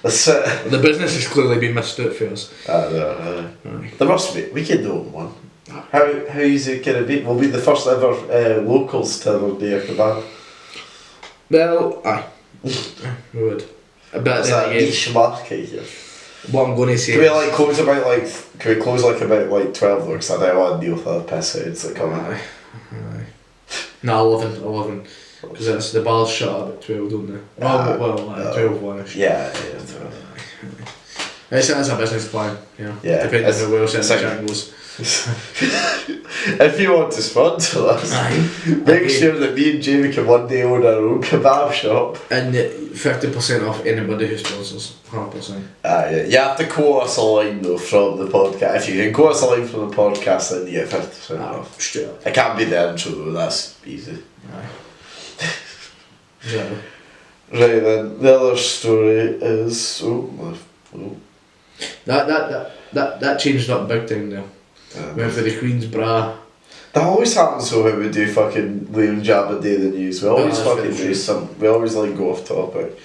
That's it. The business has clearly been missed out for us. I know. There must be. We could own one. How easy can it be? We'll be the first ever locals to ever be a kebab. Well, aye. We would. But it's a niche market here. What I'm going to say Can we close about 12 though, because I don't want to deal with the piss heads that come in. Aye. No, 11. Because it's the bars shut up at 12, don't they? 12 1ish. Yeah, 12. It's a business plan, Yeah. Depending on how well Central goes. If you want to sponsor us, make sure that me and Jamie can one day own our own kebab shop. And 50% off anybody who sponsors, 100%. Yeah. You have to quote us a line though from the podcast. If you can quote us a line from the podcast, then you get 50% off. Straight up. It can't be the intro though, that's easy. Exactly. Right then, the other story is that changed up big time now. Went for the Queen's bra. That always happens though when we do fucking Liam Jaba Day the News. We always we always go off topic.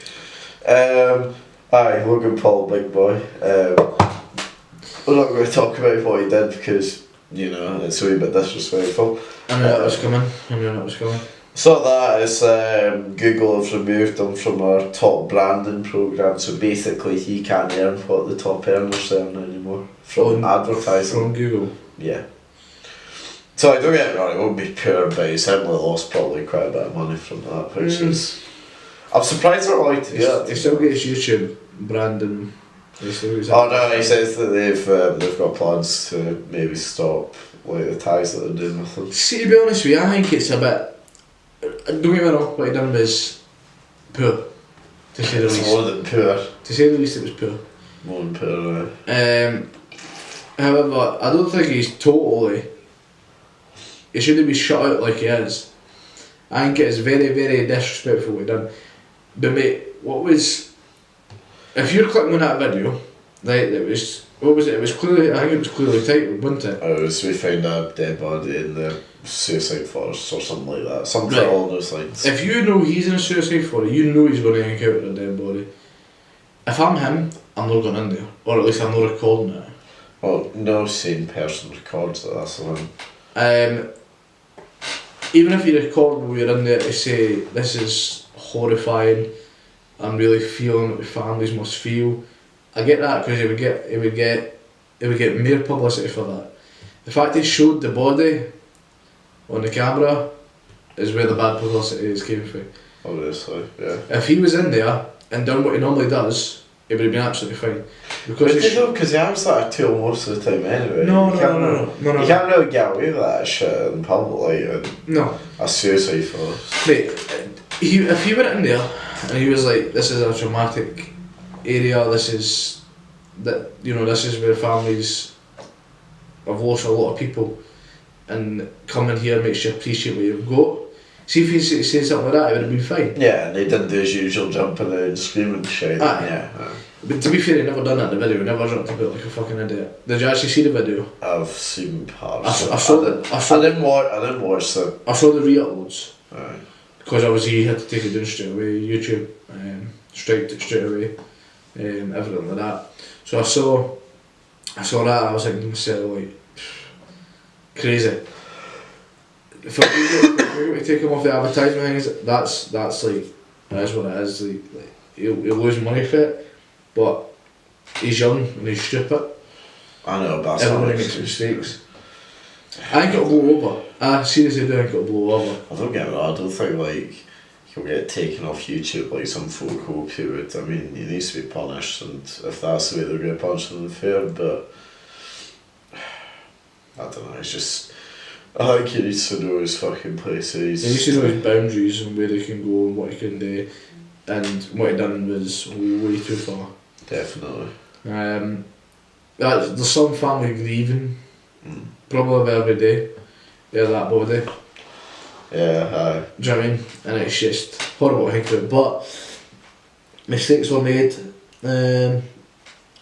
Logan Paul, big boy. We're not going to talk about what he did because, it's a wee bit disrespectful. I knew that was coming. So that is Google have removed him from our top branding programme, so basically he can't earn what the top earners earn anymore from advertising. From Google? Yeah. So I don't get me wrong, it won't be poor, but he's certainly lost probably quite a bit of money from that, which is... I'm surprised they're allowed to do that. He still gets YouTube branding. He says that they've got plans to maybe stop the ties that they're doing with them. See, to be honest with you, I think it's a bit... Don't get me wrong, what he done was poor, to say the least. It's more than poor. To say the least, it was poor. More than poor, however, I don't think he's totally... He shouldn't be shut out like he is. I think it is very, very disrespectful what he done. But mate, if you're clicking on that video, it was clearly, I think it was clearly titled, wasn't it? It was, we found a dead body in the suicide forest or something like that. Something along those lines. If you know he's in a suicide forest, you know he's going to encounter a dead body. If I'm him, I'm not going in there. Or at least I'm not recording it. Well, no sane person records it, that's the one. Even if you record when we're in there to say, this is horrifying, I'm really feeling what the families must feel. I get that because it would get more publicity for that. The fact he showed the body on the camera is where the bad publicity is came from. Obviously, yeah. If he was in there and done what he normally does, it would have been absolutely fine. Because he has that a tool most of the time anyway. No. You can't really get away with that shit in public, a suicide forest. Mate, if he went in there and he was like, this is a traumatic area, this is where families have lost a lot of people, and coming here makes you appreciate what you've got. See, if he said something like that, it would have been fine. Yeah, and he didn't do his usual jumping and screaming and shit. Yeah. But to be fair, he never done that in the video, he never jumped about like a fucking idiot. Did you actually see the video? I've seen parts. I didn't watch it. I saw the re-uploads. Right. Because obviously he had to take it down straight away, YouTube, striked it straight away, everything like that. So I saw that, I was thinking to myself, like, crazy. If we're going to take him off the advertisement things, that's like, that is what it is. Like he'll lose money for it, but he's young and he's stupid. I know, but everybody makes mistakes. I think it'll blow over. I seriously do think it'll blow over. I don't get me wrong, I don't think like he'll get taken off YouTube like some folk hope he would. I mean, he needs to be punished, and if that's the way they're going to punish him, fair, but I don't know, it's just, I think he needs to know his fucking places. He needs to know his boundaries and where he can go and what he can do, and what he done was way too far. Definitely. There's some family grieving, probably every day, that body. Yeah, Do you know what I mean? And it's just horrible to think about. But mistakes were made. I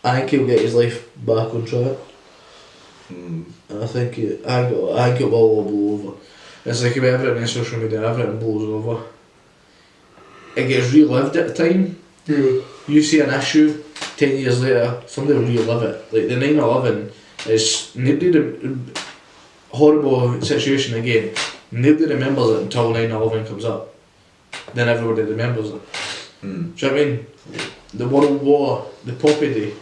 think he'll get his life back on track. And I think it will all blow over. It's like with everything in social media, everything blows over. It gets relived at the time. Yeah. You see an issue, 10 years later, somebody will relive it. Like the 9/11 is horrible situation again. Nobody remembers it until 9/11 comes up. Then everybody remembers it. Do you know what I mean? Yeah. The World War, the Poppy Day.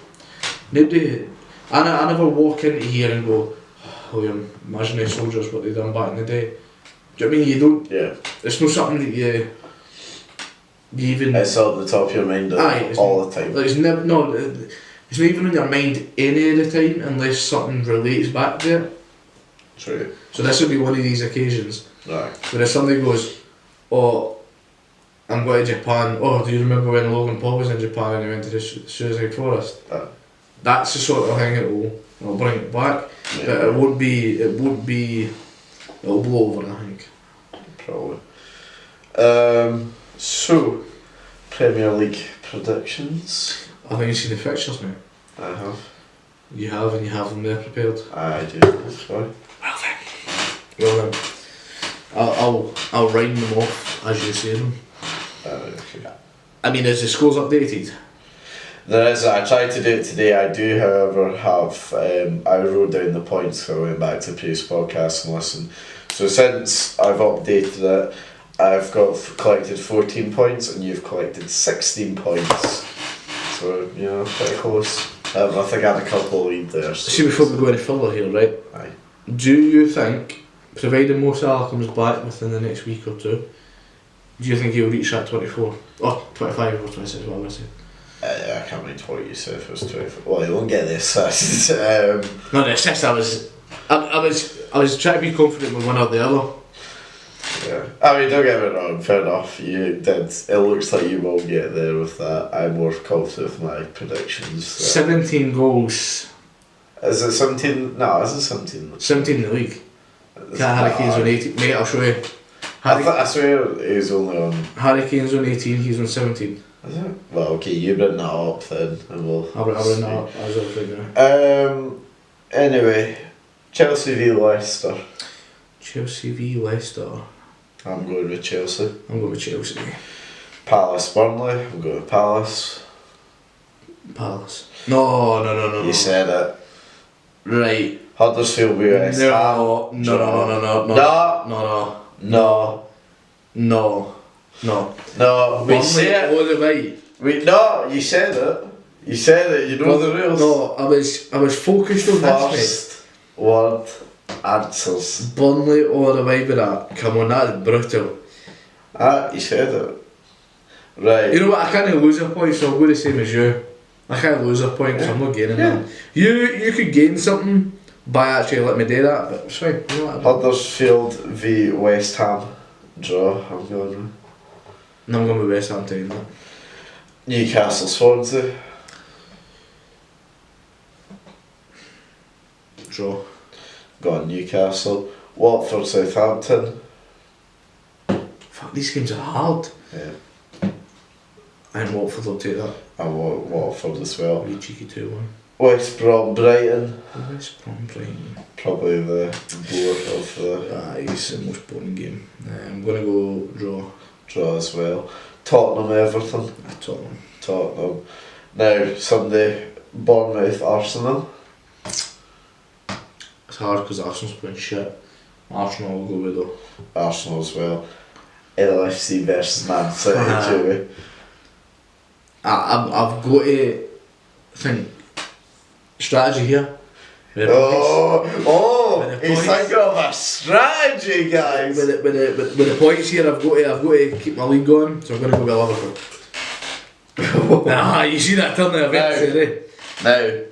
Nobody. I never walk into here and go, oh, you're imaginary soldiers, what they done back in the day. Do you know what I mean? You don't. Yeah. It's not something that you even. It's on the top of your mind all the time. Like it's never. No, it's not even on your mind any of the time unless something relates back to it. True. So this would be one of these occasions. Right. Where if somebody goes, oh, I'm going to Japan. Oh, do you remember when Logan Paul was in Japan and he went to the suicide forest? That's the sort of thing it'll bring it back. Yeah. But it won't be. It'll blow over, I think. Probably. So, Premier League predictions. I think you've seen the fixtures, mate. I have. You have, and you have them there prepared. I do. That's right. Well then, I'll rhyme them off as you say them. Okay. I mean, is the scores updated? There is. I tried to do it today. I do, however, have. I wrote down the points, so I went back to the previous podcast and listened. So since I've updated it, I've collected 14 points, and you've collected 16 points. So pretty close. I think I had a couple of lead there. So see, before we go any further here, right? Aye. Do you think, providing Mo Salah comes back within the next week or two, do you think he'll reach that 24? Or 25 or 26, what am I saying? I can't remember what you said if it was 24. Well, he won't get the assist. No, the assist, I was trying to be confident with one or the other. Yeah. I mean, don't get me wrong, fair enough. You did. It looks like you will get there with that. I'm more confident with my predictions. 17 goals. Is it 17? No, is it 17? 17 in the league. Harry Kane's on 18. Mate, I'll show you. I swear he's only on. Harry Kane's on 18, he's on 17. Is it? Well, okay, you bring that up then, and we'll. I'll bring that up as well right now. Anyway, Chelsea v Leicester. Chelsea v Leicester. I'm going with Chelsea. I'm going with Chelsea. Palace Burnley. I'm going with Palace. Palace. No. You said it. Right. Huddersfield v West Ham. No, we said all the way. You said it. You said it, you know the rules. No, I was focused on First word answers. Burnley all the way with that. Come on, that's brutal. You said it. Right. You know what, I can't lose a point, so I'll go the same as you. I can't lose a point, so I'm not gaining that. You could gain something by actually letting me do that, but it's fine. You know what, Huddersfield v West Ham. Draw, I'm going with. No, I'm going with West Ham taking that. Newcastle Swansea. Draw. Got Newcastle. Watford Southampton. Fuck, these games are hard. Yeah. And Watford will take that. And Watford as well. Really cheeky 2-1. West Brom Brighton. West Brom Brighton. Probably the bore of the. It's the most boring game. I'm going to go draw. Draw as well. Tottenham Everton. Tottenham. Now Sunday, Bournemouth Arsenal. It's hard because Arsenal's playing shit. Arsenal will go with though. Arsenal as well. LFC versus Man City, Jimmy. I've got to think strategy here. With the points. Oh, With the he's points. thinking of a strategy, guys. With the points here, I've got to keep my league going, so I'm going to go with Liverpool. Nah, you see that turn there, eventually. Now,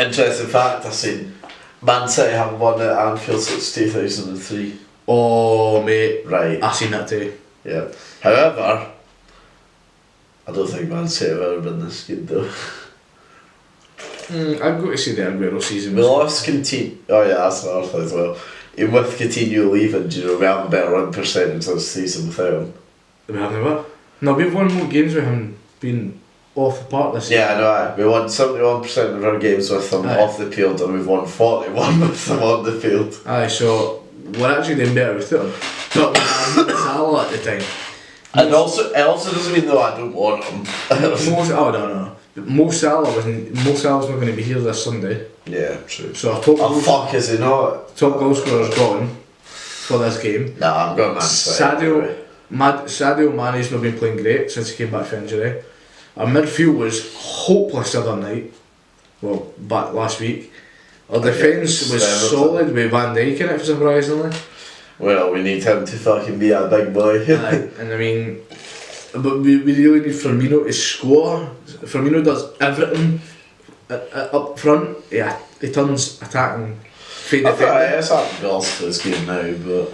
interesting fact, I seen Man City haven't won at Anfield since 2003. Oh, mate. Right. I seen that too. Yeah. However, I don't think Man City have ever been this good though. I've got to say the Aguero season. We lost Coutinho. Oh yeah, that's another thing as well. Even with Coutinho leaving, do you know, we haven't better run percentage this season without him. We haven't what? No, we've won more games with him being off the park this season. Yeah, I know. Aye. We won 71% of our games with him off the field, and we've won 41 with him on the field. Aye, so we're actually doing better without him. But we had Salah at the time. And it also doesn't mean though I don't want him. Mo Salah was not going to be here this Sunday. Yeah, true. So our top is he not? Top goal scorer's gone for this game. Nah, I'm going Man City. Sadio Mane's not been playing great since he came back from injury. Our midfield was hopeless the other night. Well, back last week. Our defence was solid with Van Dijk in it, surprisingly. Well, we need him to fucking be a big boy. And I mean, but we really need Firmino to score. Firmino does everything up front. Yeah, he turns attacking. I think it's happened goals to this game now, but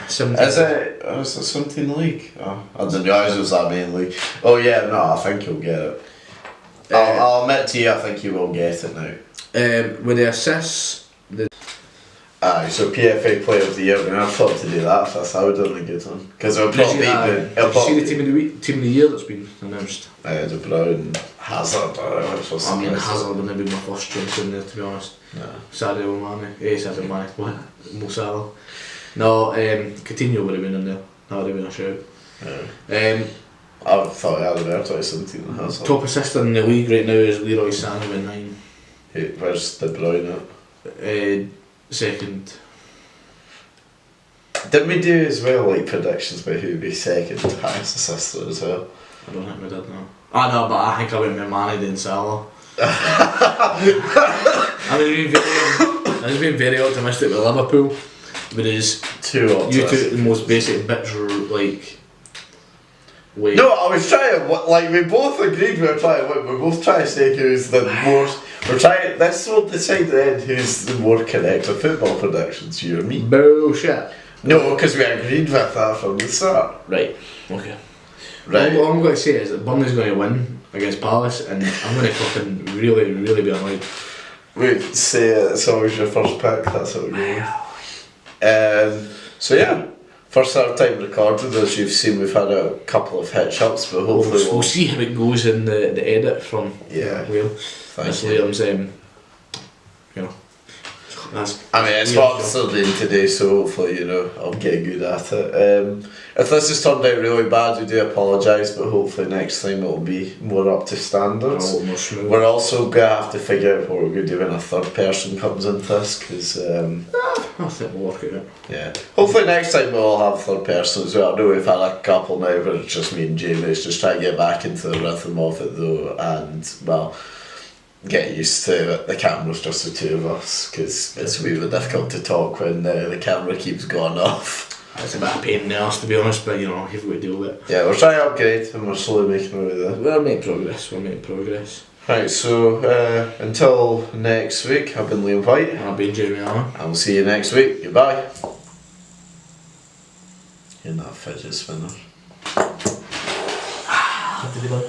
17. Is it 17 league? Oh, I didn't realise it was that main league. Oh yeah, no, I think he'll get it. I'll admit to you, I think he will get it now. With the assists, aye, so PFA Player of the Year, we never thought to do that first. I would have been a good one. Because it'll probably be... Did you see the team of the year that's been announced? De Bruyne, Hazard, I mean, Hazard wouldn't be my first choice in there, to be honest. No. Sadio Mane, what? Mo Salah. No, Coutinho would have been in there. That would have been a shout. Yeah. I thought he had a better 17 than Hazard. Top assistant in the league right now is Leroy Sané with 9. Where's De Bruyne at? Second. Didn't we do as well, like, predictions about who would be second highest assister as well? I don't think we did, no. I know, but I think I went with Mane and Salah. I've been very optimistic with Liverpool, but is too optimistic. You took the most basic bits, like. Wait. No, I was trying. Like, we both agreed we were trying. We're both trying to say who's the most. We're trying. This will decide then who's the more correct with football predictions. You or me? Bullshit. No, because we agreed with that from the start. Right. Okay. Right. All I'm going to say is that Burnley's going to win against Palace, and I'm going to fucking really, really be annoyed. Wait, say it's always your first pick. That's what we're doing. So yeah. First our time recorded, as you've seen, we've had a couple of hitch-ups, but hopefully we'll see how it goes in the edit from Will. Miss Liam's, you know, it's what I'm still doing today, so hopefully, you know, I'll get good at it. If this has turned out really bad, we do apologise, but hopefully next time it'll be more up to standards. We're also going to have to figure out what we're going to do when a third person comes into this, because I think we'll work it out. Yeah. Hopefully next time we'll have third person as well. I know we've had a couple now, but it's just me and Jamie. It's just trying to get back into the rhythm of it though, and well, get used to it. The camera's just the two of us, because it's really difficult to talk when the camera keeps going off. It's a bit of a pain in the arse, to be honest, but you know, you've got to deal with it. Yeah, we're trying to upgrade and we're slowly making our way there. We're making progress. Right, so until next week, I've been Liam Whyte. And I've been Jeremy Allan. And we'll see you next week. Goodbye. You're not a fidget spinner. What did he do?